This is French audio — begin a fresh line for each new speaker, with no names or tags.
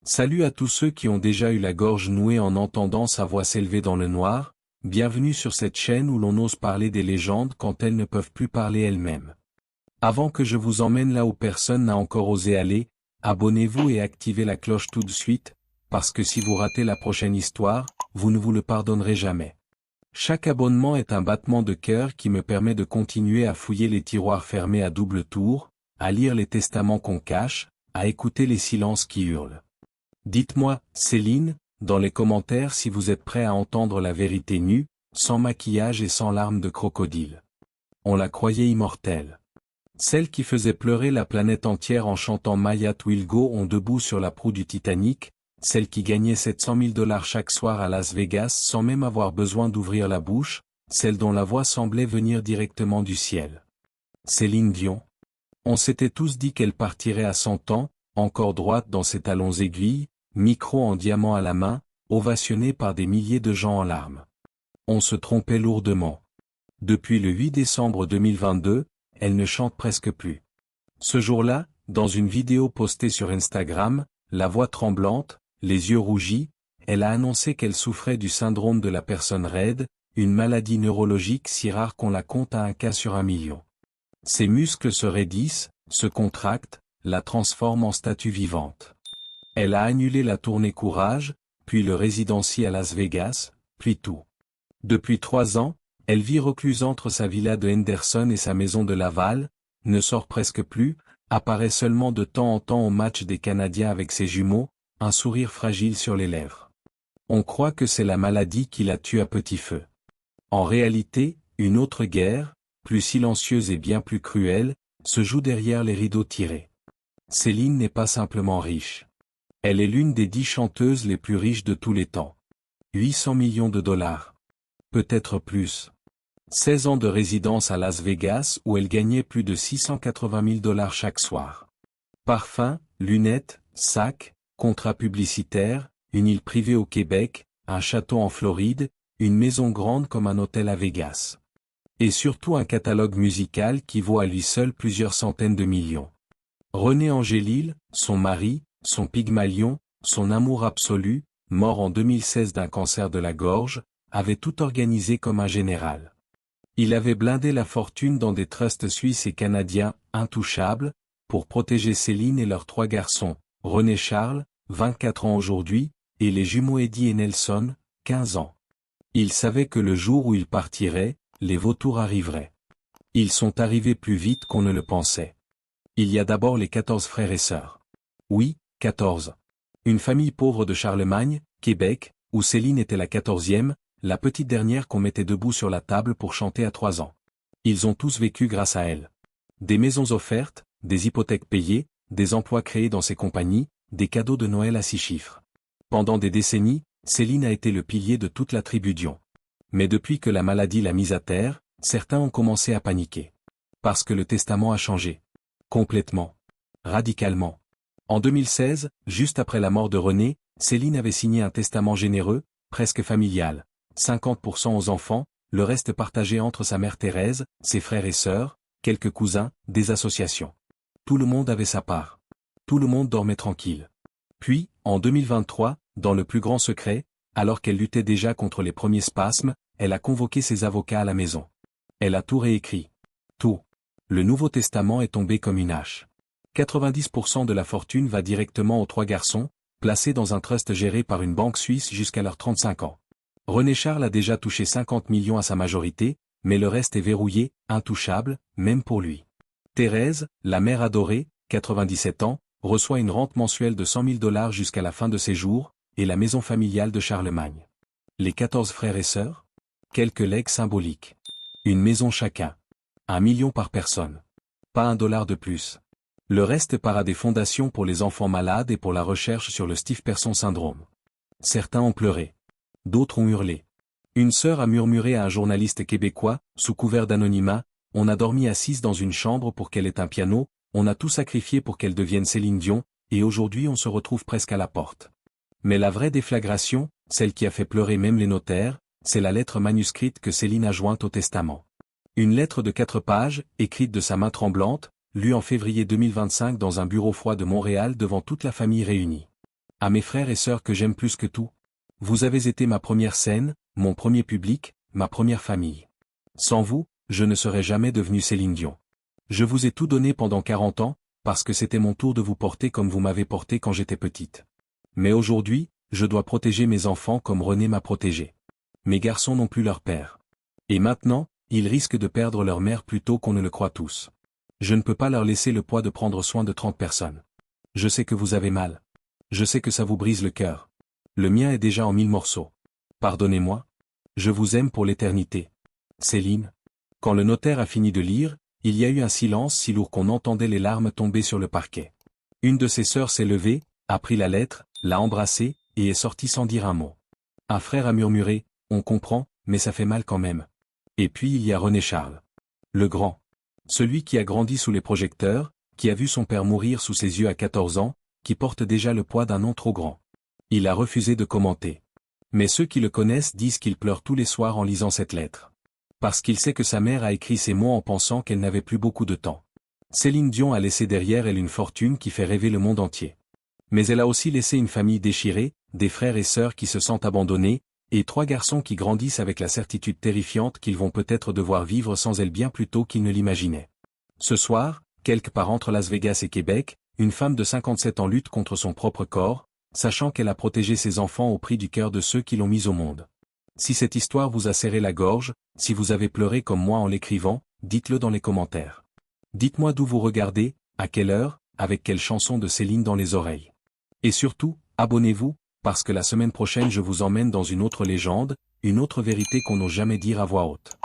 Salut à tous ceux qui ont déjà eu la gorge nouée en entendant sa voix s'élever dans le noir, bienvenue sur cette chaîne où l'on ose parler des légendes quand elles ne peuvent plus parler elles-mêmes. Avant que je vous emmène là où personne n'a encore osé aller, abonnez-vous et activez la cloche tout de suite, parce que si vous ratez la prochaine histoire, vous ne vous le pardonnerez jamais. Chaque abonnement est un battement de cœur qui me permet de continuer à fouiller les tiroirs fermés à double tour, à lire les testaments qu'on cache, à écouter les silences qui hurlent. Dites-moi, Céline, dans les commentaires si vous êtes prêt à entendre la vérité nue, sans maquillage et sans larmes de crocodile. On la croyait immortelle. Celle qui faisait pleurer la planète entière en chantant Mayat Will Go On debout sur la proue du Titanic, celle qui gagnait 700 000 $ chaque soir à Las Vegas sans même avoir besoin d'ouvrir la bouche, celle dont la voix semblait venir directement du ciel. Céline Dion. On s'était tous dit qu'elle partirait à 100 ans, encore droite dans ses talons aiguilles, micro en diamant à la main, ovationnée par des milliers de gens en larmes. On se trompait lourdement. Depuis le 8 décembre 2022, elle ne chante presque plus. Ce jour-là, dans une vidéo postée sur Instagram, la voix tremblante, les yeux rougis, elle a annoncé qu'elle souffrait du syndrome de la personne raide, une maladie neurologique si rare qu'on la compte à un cas sur 1 million. Ses muscles se raidissent, se contractent, la transforment en statue vivante. Elle a annulé la tournée Courage, puis le résidenciel à Las Vegas, puis tout. Depuis 3 ans, elle vit recluse entre sa villa de Henderson et sa maison de Laval, ne sort presque plus, apparaît seulement de temps en temps au match des Canadiens avec ses jumeaux, un sourire fragile sur les lèvres. On croit que c'est la maladie qui la tue à petit feu. En réalité, une autre guerre, plus silencieuse et bien plus cruelle, se joue derrière les rideaux tirés. Céline n'est pas simplement riche. Elle est l'une des 10 chanteuses les plus riches de tous les temps. 800 millions de $. Peut-être plus. 16 ans de résidence à Las Vegas où elle gagnait plus de 680 000 $ chaque soir. Parfums, lunettes, sacs, contrats publicitaires, une île privée au Québec, un château en Floride, une maison grande comme un hôtel à Vegas. Et surtout un catalogue musical qui vaut à lui seul plusieurs centaines de millions. René Angélil, son mari, son Pygmalion, son amour absolu, mort en 2016 d'un cancer de la gorge, avait tout organisé comme un général. Il avait blindé la fortune dans des trusts suisses et canadiens, intouchables, pour protéger Céline et leurs 3 garçons, René Charles, 24 ans aujourd'hui, et les jumeaux Eddie et Nelson, 15 ans. Il savait que le jour où ils partiraient, les vautours arriveraient. Ils sont arrivés plus vite qu'on ne le pensait. Il y a d'abord les 14 frères et sœurs. Oui, 14. Une famille pauvre de Charlemagne, Québec, où Céline était la 14e, la petite dernière qu'on mettait debout sur la table pour chanter à 3 ans. Ils ont tous vécu grâce à elle. Des maisons offertes, des hypothèques payées, des emplois créés dans ses compagnies, des cadeaux de Noël à 6 chiffres. Pendant des décennies, Céline a été le pilier de toute la tribu Dion. Mais depuis que la maladie l'a mise à terre, certains ont commencé à paniquer. Parce que le testament a changé. Complètement. Radicalement. En 2016, juste après la mort de René, Céline avait signé un testament généreux, presque familial. 50% aux enfants, le reste partagé entre sa mère Thérèse, ses frères et sœurs, quelques cousins, des associations. Tout le monde avait sa part. Tout le monde dormait tranquille. Puis, en 2023, dans le plus grand secret, alors qu'elle luttait déjà contre les premiers spasmes, elle a convoqué ses avocats à la maison. Elle a tout réécrit. Tout. Le Nouveau Testament est tombé comme une hache. 90% de la fortune va directement aux 3 garçons, placés dans un trust géré par une banque suisse jusqu'à leurs 35 ans. René Charles a déjà touché 50 millions à sa majorité, mais le reste est verrouillé, intouchable, même pour lui. Thérèse, la mère adorée, 97 ans, reçoit une rente mensuelle de 100 000 $ jusqu'à la fin de ses jours, et la maison familiale de Charlemagne. Les 14 frères et sœurs? Quelques legs symboliques. Une maison chacun. 1 million par personne. Pas $1 de plus. Le reste part à des fondations pour les enfants malades et pour la recherche sur le Steve Person syndrome. Certains ont pleuré. D'autres ont hurlé. Une sœur a murmuré à un journaliste québécois, sous couvert d'anonymat, « On a dormi assise dans une chambre pour qu'elle ait un piano, on a tout sacrifié pour qu'elle devienne Céline Dion, et aujourd'hui on se retrouve presque à la porte. » Mais la vraie déflagration, celle qui a fait pleurer même les notaires, c'est la lettre manuscrite que Céline a jointe au testament. Une lettre de 4 pages, écrite de sa main tremblante, lue en février 2025 dans un bureau froid de Montréal devant toute la famille réunie. À mes frères et sœurs que j'aime plus que tout. Vous avez été ma première scène, mon premier public, ma première famille. Sans vous, je ne serais jamais devenue Céline Dion. Je vous ai tout donné pendant 40 ans, parce que c'était mon tour de vous porter comme vous m'avez porté quand j'étais petite. Mais aujourd'hui, je dois protéger mes enfants comme René m'a protégé. Mes garçons n'ont plus leur père. Et maintenant, ils risquent de perdre leur mère plus tôt qu'on ne le croit tous. Je ne peux pas leur laisser le poids de prendre soin de 30 personnes. Je sais que vous avez mal. Je sais que ça vous brise le cœur. Le mien est déjà en 1000 morceaux. Pardonnez-moi. Je vous aime pour l'éternité. Céline. Quand le notaire a fini de lire, il y a eu un silence si lourd qu'on entendait les larmes tomber sur le parquet. Une de ses sœurs s'est levée, a pris la lettre, l'a embrassée, et est sortie sans dire un mot. Un frère a murmuré, on comprend, mais ça fait mal quand même. Et puis il y a René Charles. Le grand. Celui qui a grandi sous les projecteurs, qui a vu son père mourir sous ses yeux à 14 ans, qui porte déjà le poids d'un nom trop grand. Il a refusé de commenter. Mais ceux qui le connaissent disent qu'il pleure tous les soirs en lisant cette lettre. Parce qu'il sait que sa mère a écrit ces mots en pensant qu'elle n'avait plus beaucoup de temps. Céline Dion a laissé derrière elle une fortune qui fait rêver le monde entier. Mais elle a aussi laissé une famille déchirée, des frères et sœurs qui se sentent abandonnés, et 3 garçons qui grandissent avec la certitude terrifiante qu'ils vont peut-être devoir vivre sans elle bien plus tôt qu'ils ne l'imaginaient. Ce soir, quelque part entre Las Vegas et Québec, une femme de 57 ans lutte contre son propre corps, sachant qu'elle a protégé ses enfants au prix du cœur de ceux qui l'ont mise au monde. Si cette histoire vous a serré la gorge, si vous avez pleuré comme moi en l'écrivant, dites-le dans les commentaires. Dites-moi d'où vous regardez, à quelle heure, avec quelle chanson de Céline dans les oreilles. Et surtout, abonnez-vous, parce que la semaine prochaine je vous emmène dans une autre légende, une autre vérité qu'on n'ose jamais dire à voix haute.